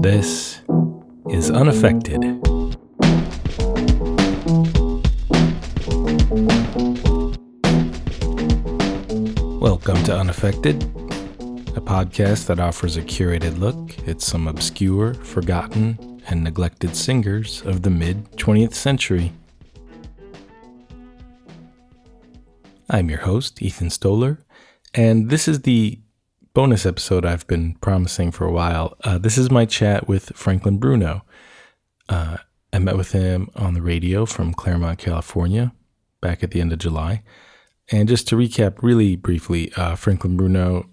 This is Unaffected. Welcome to Unaffected, a podcast that offers a curated look at some obscure, forgotten, and neglected singers of the mid-20th century. I'm your host, Ethan Stoller, and this is the bonus episode I've been promising for a while. This is my chat with Franklin Bruno. I met with him on the radio from Claremont, California, back at the end of July. And just to recap really briefly, Franklin Bruno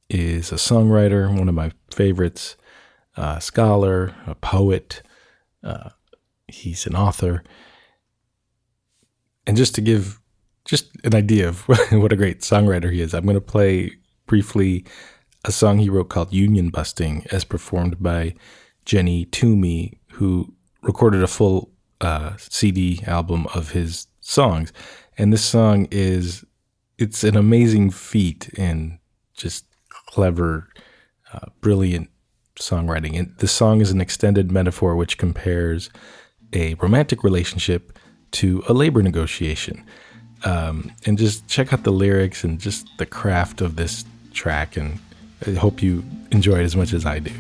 is a songwriter, one of my favorites, a scholar, a poet. He's an author. And just to give just an idea of what a great songwriter he is, I'm going to play briefly a song he wrote called Union Busting, as performed by Jenny Toomey, who recorded a full CD album of his songs. And this song it's an amazing feat in just clever, brilliant songwriting. And the song is an extended metaphor which compares a romantic relationship to a labor negotiation. And just check out the lyrics and just the craft of this track, and I hope you enjoy it as much as I do.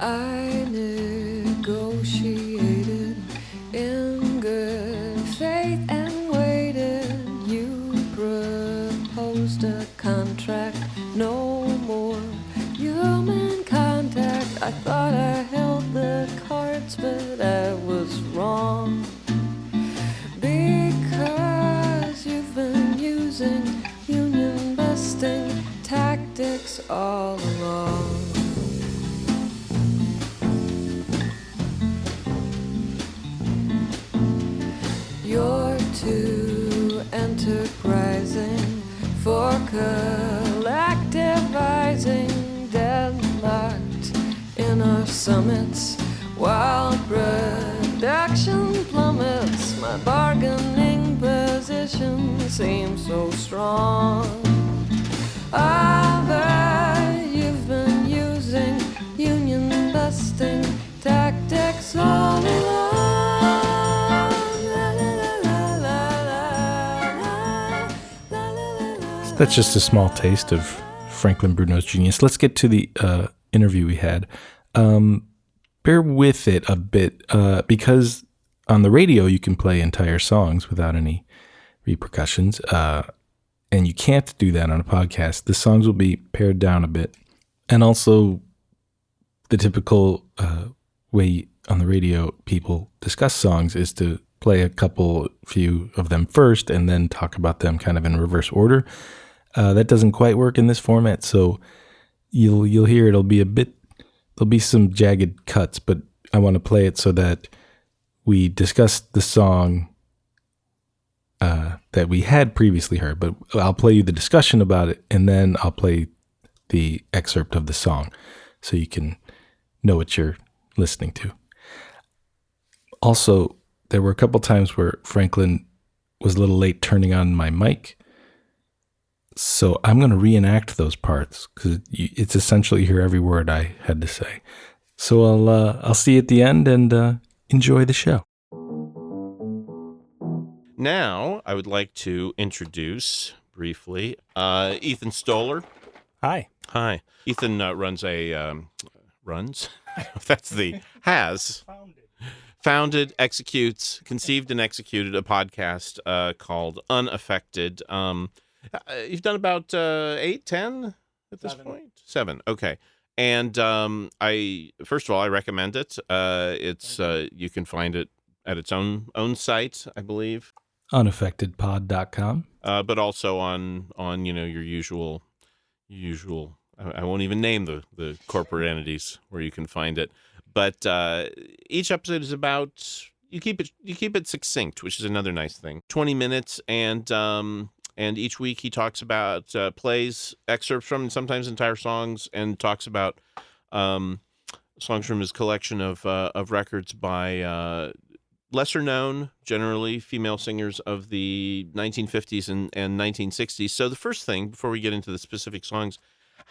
I negotiated in good faith and waited. You proposed a contract, no more human contact. I thought I held the cards, but I was wrong. Because you've been using union busting tactics all along. You're too enterprising for collectivizing, deadlocked in our summits while production plummets. My bargaining position seems so strong. You've been using union busting tactics all along. So that's just a small taste of Franklin Bruno's genius. Let's get to the interview we had. Bear with it a bit, because on the radio you can play entire songs without any repercussions, and you can't do that on a podcast. The songs will be pared down a bit, and also the typical way on the radio people discuss songs is to play a few of them first and then talk about them kind of in reverse order. That doesn't quite work in this format, so you'll hear there'll be some jagged cuts, but I want to play it so that we discuss the song that we had previously heard, but I'll play you the discussion about it, and then I'll play the excerpt of the song so you can know what you're listening to. Also, there were a couple times where Franklin was a little late turning on my mic, so I'm going to reenact those parts because it's essential you hear every word I had to say. So I'll see you at the end, and enjoy the show. Now, I would like to introduce briefly Ethan Stoller. Hi. Hi. Ethan runs founded, executes, conceived and executed a podcast called Unaffected. You've done about 8, 10 at this point? 7. Okay. And I recommend it. It's you can find it at its own site, I believe. Unaffectedpod.com. But also on your usual. I won't even name the corporate entities where you can find it. But each episode is about you keep it succinct, which is another nice thing. 20 minutes, and each week he talks about plays excerpts from, and sometimes entire songs, and talks about songs from his collection of records by lesser known, generally female singers of the 1950s and 1960s. So the first thing, before we get into the specific songs,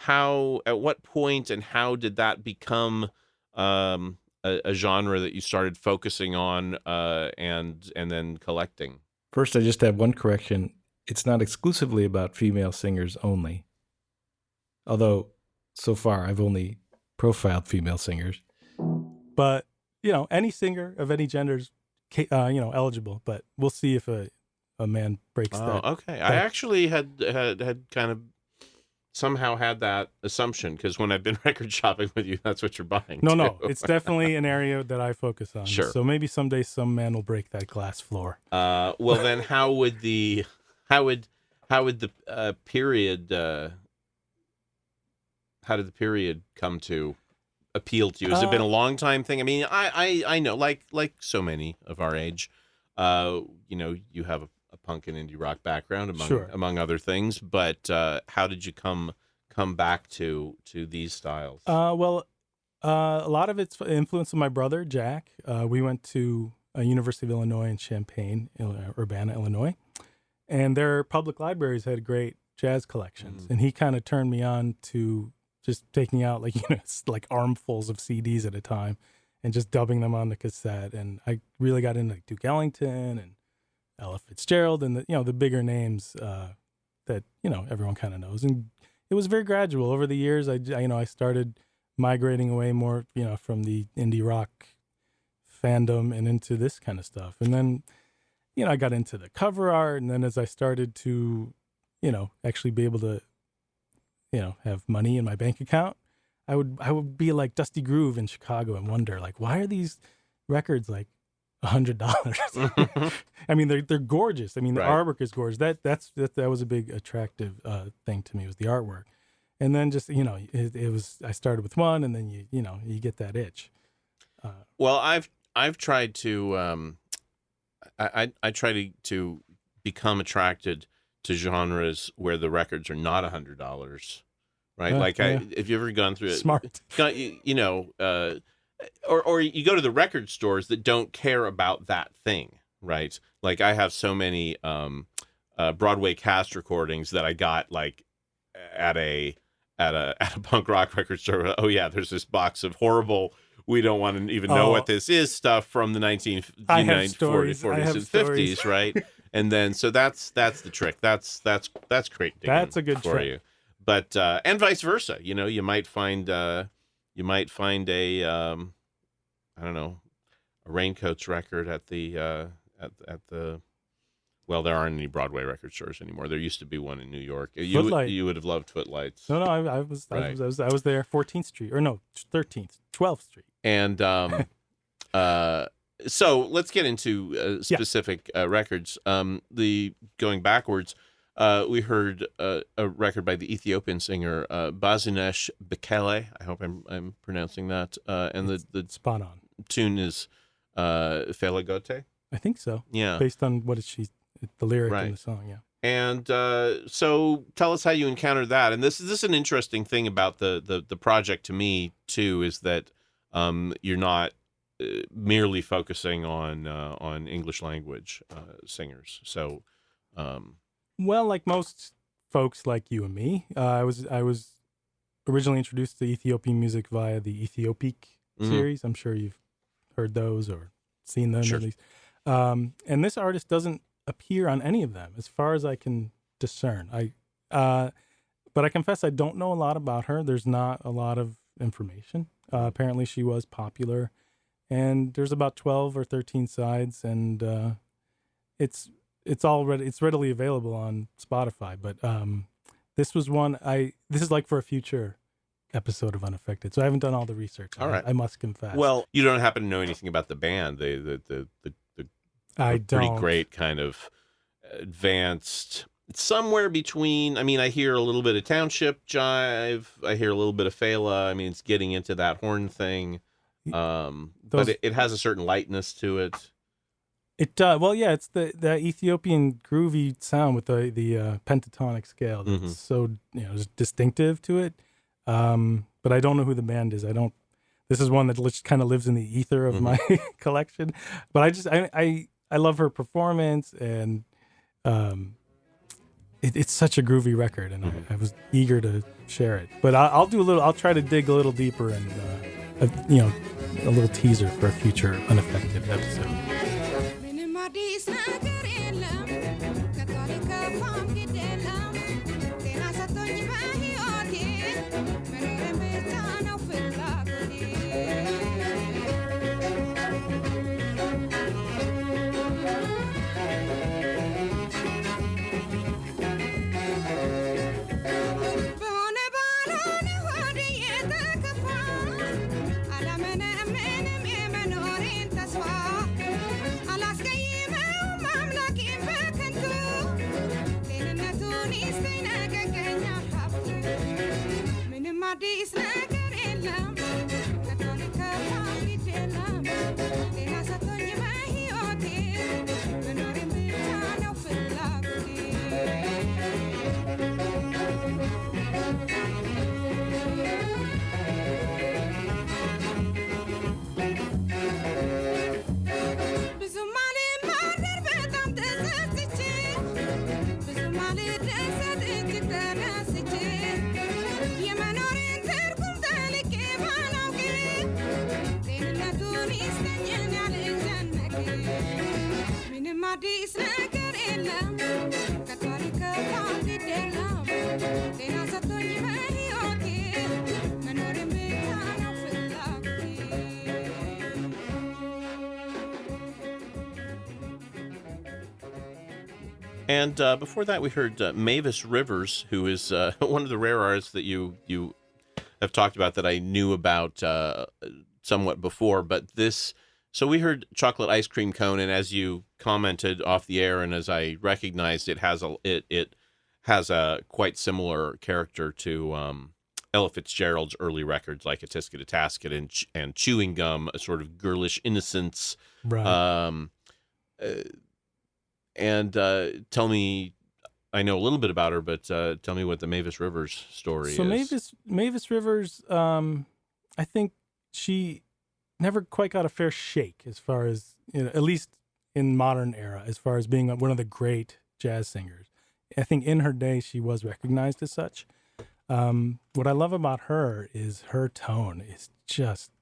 at what point and how did that become a genre that you started focusing on and then collecting? First, I just have one correction. It's not exclusively about female singers only. Although, so far, I've only profiled female singers. But, any singer of any gender is, eligible. But we'll see if a man breaks that. Oh, okay. I actually had kind of somehow had that assumption, because when I've been record shopping with you, that's what you're buying. No, it's definitely an area that I focus on. Sure. So maybe someday some man will break that glass floor. Well, then how would the period how did the period come to appeal to you? Has it been a long time thing? I mean, I know, like so many of our age, you have a punk and indie rock background among other things, but how did you come back to these styles? Well, a lot of it's influence of my brother Jack. We went to University of Illinois in Champaign, Urbana, Illinois, and their public libraries had great jazz collections, and he kind of turned me on to just taking out like armfuls of CDs at a time and just dubbing them on the cassette. And I really got into Duke Ellington and Ella Fitzgerald and the bigger names that everyone kind of knows. And it was very gradual over the years. I started migrating away more from the indie rock fandom and into this kind of stuff. And then I got into the cover art, and then as I started to actually be able to have money in my bank account, I would be like Dusty Groove in Chicago and wonder, like, why are these records like $100? I mean, they're gorgeous. I mean, the artwork is gorgeous. That was a big attractive thing to me, was the artwork. And then just it was, I started with one, and then you get that itch. Well, I've tried to I try to become attracted to genres where the records are not $100, right? If you've ever gone through it, Smart. or you go to the record stores that don't care about that thing, right? Like, I have so many Broadway cast recordings that I got like at a punk rock record store. Oh yeah, there's this box of horrible, we don't want to even know what this is, stuff from the 1940s and 50s, right? And then, so that's the trick. That's great digging. That's a good for trick. you. But and vice versa. You might find a I don't know, a Raincoats record at the well, there aren't any Broadway record stores anymore. There used to be one in New York. You would have loved Footlights. No, I was there, 14th Street, or no, 13th, 12th Street. And so let's get into specific records. Going backwards, we heard a record by the Ethiopian singer Bezunesh Bekele. I hope I'm pronouncing that. And the spot on tune is Felagote. I think so. Yeah, based on the lyric in the song. Yeah. And so tell us how you encountered that. And this is an interesting thing about the project to me too, is that you're not merely focusing on English language singers. So, well, like most folks like you and me, I was originally introduced to Ethiopian music via the Ethiopic series. I'm sure you've heard those or seen them at least. And this artist doesn't appear on any of them, as far as I can discern. But I confess I don't know a lot about her. There's not a lot of information. Apparently, she was popular, and there's about 12 or 13 sides, and it's readily available on Spotify. But this was one this is like for a future episode of Unaffected, so I haven't done all the research. All right, I must confess. Well, you don't happen to know anything about the band? I don't. Pretty great kind of advanced, somewhere between. I mean, I hear a little bit of Township jive. I hear a little bit of Fela. I mean, it's getting into that horn thing, but it has a certain lightness to it. It does. Well, yeah, it's the Ethiopian groovy sound with the pentatonic scale that's so distinctive to it. But I don't know who the band is. This is one that just kind of lives in the ether of my collection. But I love her performance, and it's such a groovy record, and I was eager to share it. But I'll try to dig a little deeper and a little teaser for a future Unaffected episode. And before that, we heard Mavis Rivers, who is one of the rare artists that you have talked about that I knew about somewhat before. But this, so we heard Chocolate Ice Cream Cone, and as you commented off the air, and as I recognized, it has a quite similar character to Ella Fitzgerald's early records, like A Tisket a Tasket and Chewing Gum, a sort of girlish innocence. Right. And tell me, I know a little bit about her, but tell me what the Mavis Rivers story is. So Mavis Rivers, I think she never quite got a fair shake as far as, at least in modern era, as far as being one of the great jazz singers. I think in her day she was recognized as such. What I love about her is her tone is just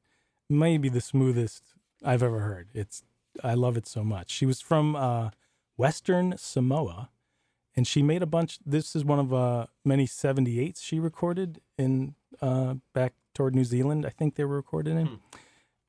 maybe the smoothest I've ever heard. I love it so much. She was from Western Samoa, and she made a bunch. This is one of many 78s she recorded in back toward New Zealand. I think they were recorded in.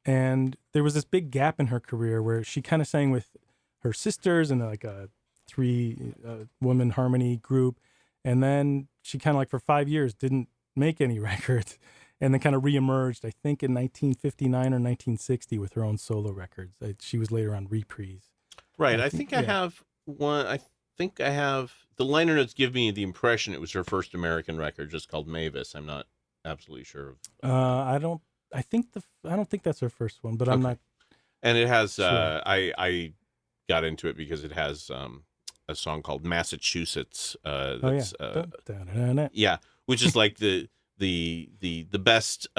And there was this big gap in her career where she kind of sang with her sisters in like a 3-woman harmony group, and then she kind of like for 5 years didn't make any records, and then kind of reemerged. I think in 1959 or 1960 with her own solo records. She was later on Reprise. Right. I think I have one. I think I have the liner notes give me the impression it was her first American record, just called Mavis. I'm not absolutely sure. I don't think that's her first one, but I'm not. And it has. Sure. I got into it because it has a song called Massachusetts. That's, yeah, which is like the best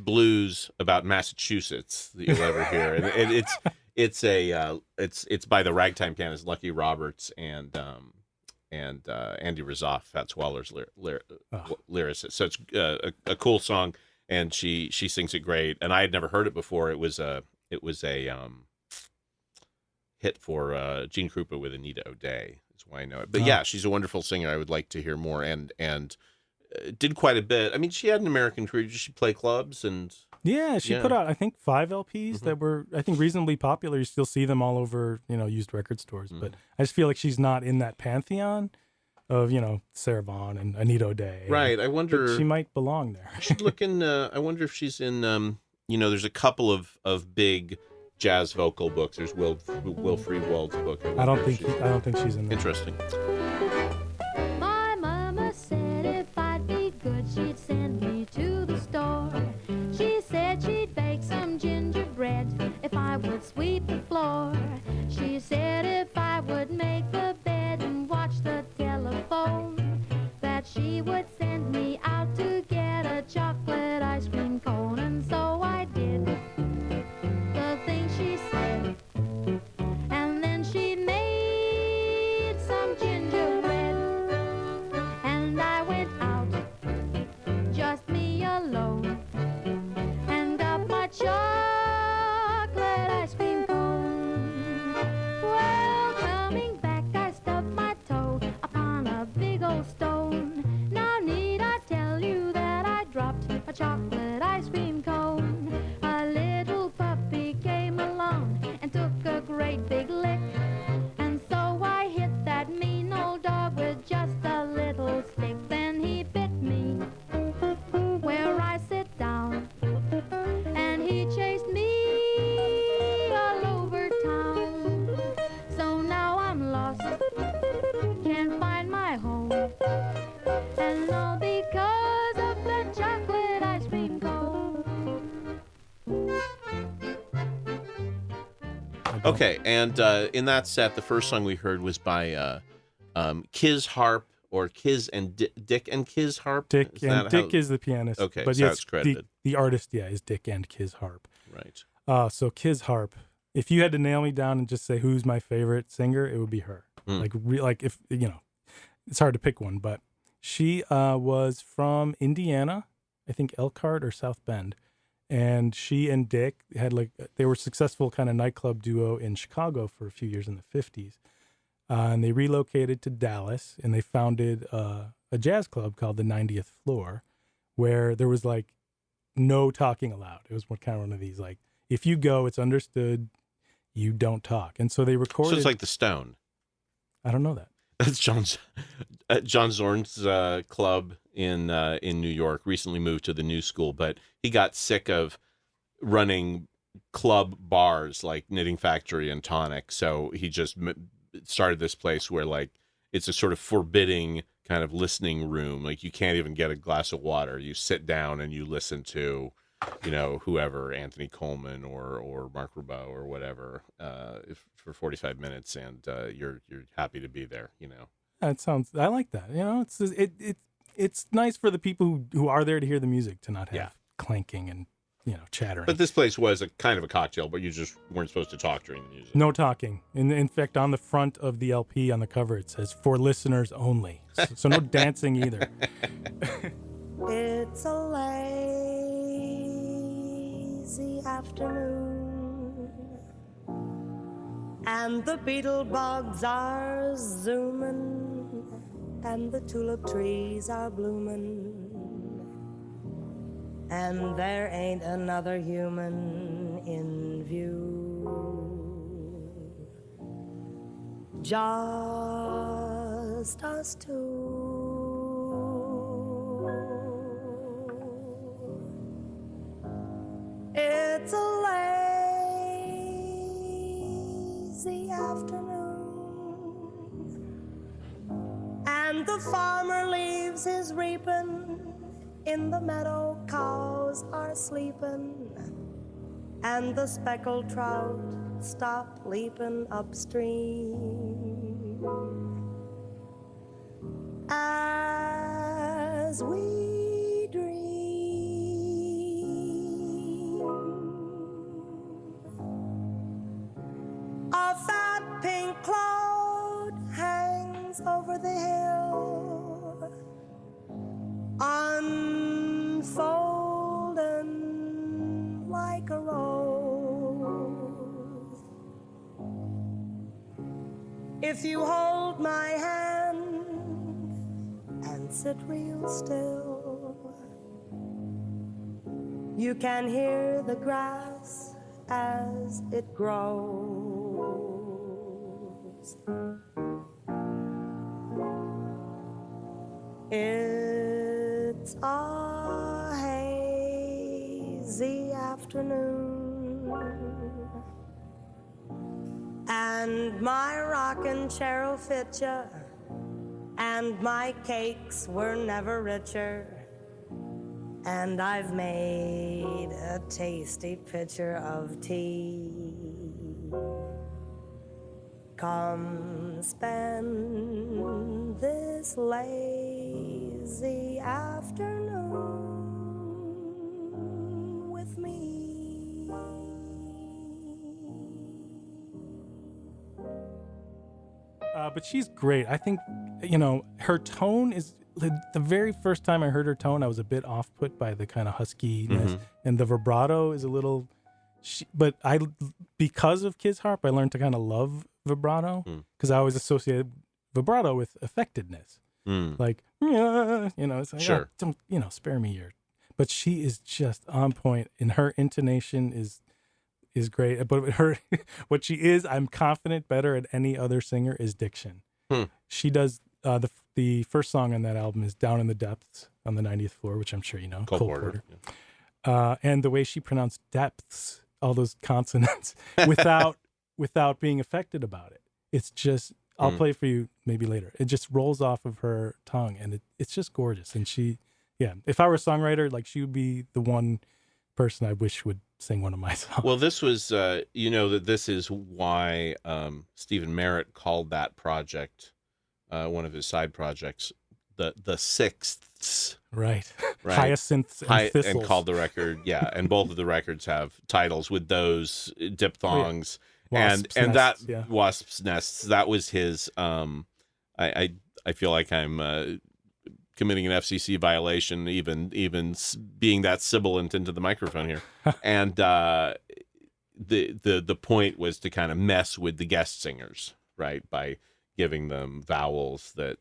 blues about Massachusetts that you'll ever hear, and it's by the ragtime pianist Lucky Roberts and Andy Razoff, Fats Waller's lyricist. So it's a cool song, and she sings it great. And I had never heard it before. It was a hit for Gene Krupa with Anita O'Day. That's why I know it. But yeah, she's a wonderful singer. I would like to hear more. And did quite a bit. I mean, she had an American career. Did she play clubs and? Yeah, she put out, I think, 5 LPs that were, I think, reasonably popular. You still see them all over, used record stores. But I just feel like she's not in that pantheon of, Sarah Vaughan and Anita O'Day. Right. I wonder. She might belong there. I should look in. I wonder if she's in. There's a couple of big jazz vocal books. There's Will Friedwald's book. I don't think she's in there. Interesting. My mama said if I'd be good, she'd send me to the store. She said she'd bake some gingerbread if I would sweep the floor. She said if I would make the bed and watch the telephone, that she would send me out to get a chocolate ice cream cone. And so I did the thing she said, and then she made some gingerbread, and I went out, just me alone, and got my chocolate don't. Okay, and in that set, the first song we heard was by Kiz Harp, or Kiz and Dick and Kiz Harp. Dick Is and that Dick how- is the pianist. Okay, but so yes, it's credited. the artist, is Dick and Kiz Harp. Right. So Kiz Harp. If you had to nail me down and just say who's my favorite singer, it would be her. Like if it's hard to pick one, but she was from Indiana, I think Elkhart or South Bend, and she and Dick had they were a successful kind of nightclub duo in Chicago for a few years in the 50s, and they relocated to Dallas and they founded a jazz club called the 90th Floor, where there was like no talking allowed. It was kind of one of these like, if you go, it's understood, you don't talk. And so they recorded. So it's like the Stone. I don't know that. That's John Zorn's club in New York. Recently moved to the New School, but he got sick of running club bars like Knitting Factory and Tonic, so he just started this place where like it's a sort of forbidding kind of listening room. Like you can't even get a glass of water. You sit down and you listen to, whoever, Anthony Coleman or Mark Ribot or whatever, for 45 minutes, and you're happy to be there. That sounds. I like that. It's nice for the people who are there to hear the music to not have clanking and chattering. But this place was a kind of a cocktail, but you just weren't supposed to talk during the music. No talking. In fact, on the front of the LP on the cover it says "for listeners only," so no dancing either. It's a lazy afternoon, and the beetle bugs are zooming, and the tulip trees are blooming, and there ain't another human in view, just us two. It's a lazy afternoon, and the farmer leaves his reaping, in the meadow cows are sleeping, and the speckled trout stop leaping upstream as we dream. A fat pink cloud hangs over the hill, unfolding like a rose. If you hold my hand and sit real still, you can hear the grass as it grows. It's a hazy afternoon, and my rocking chair'll fit ya, and my cakes were never richer, and I've made a tasty pitcher of tea. Come spend this lazy afternoon with me. But she's great. I think, her tone is, the very first time I heard her tone, I was a bit off-put by the kind of huskiness, and the vibrato is a little, but because of Kiz Harp, I learned to kind of love vibrato, because I always associated vibrato with affectedness. Like, it's like, Sure. don't, spare me your, but she is just on point, and her intonation is great. But her, what she is, I'm confident better at any other singer, is diction. She does, the first song on that album is Down in the Depths on the 90th Floor, which I'm sure you know. Cole Porter. And the way she pronounced depths, all those consonants, without being affected about it. It's just, I'll play for you maybe later. It just rolls off of her tongue, and it's just gorgeous. And if I were a songwriter, like, she would be the one person I wish would sing one of my songs. Well, this was, that this is why Stephen Merritt called that project, one of his side projects, the Sixths. Right. Right. Hyacinths and thistles. And called the record, and both of the records have titles with those diphthongs. Wasps' and nests, that Wasp's Nests, that was his, I feel like I'm committing an FCC violation, even being that sibilant into the microphone here. And the point was to kind of mess with the guest singers, right, by giving them vowels that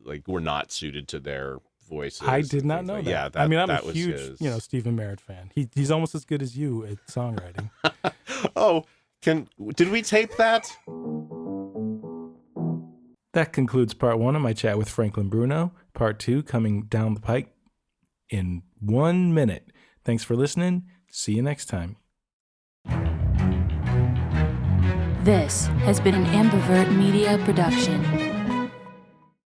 like were not suited to their voices. I did not know that. Yeah, I mean, I'm a was huge, his. Stephen Merritt fan. He's almost as good as you at songwriting. Oh, did we tape that? That concludes part 1 of my chat with Franklin Bruno. Part 2 coming down the pike in 1 minute. Thanks for listening. See you next time. This has been an Ambivert Media production.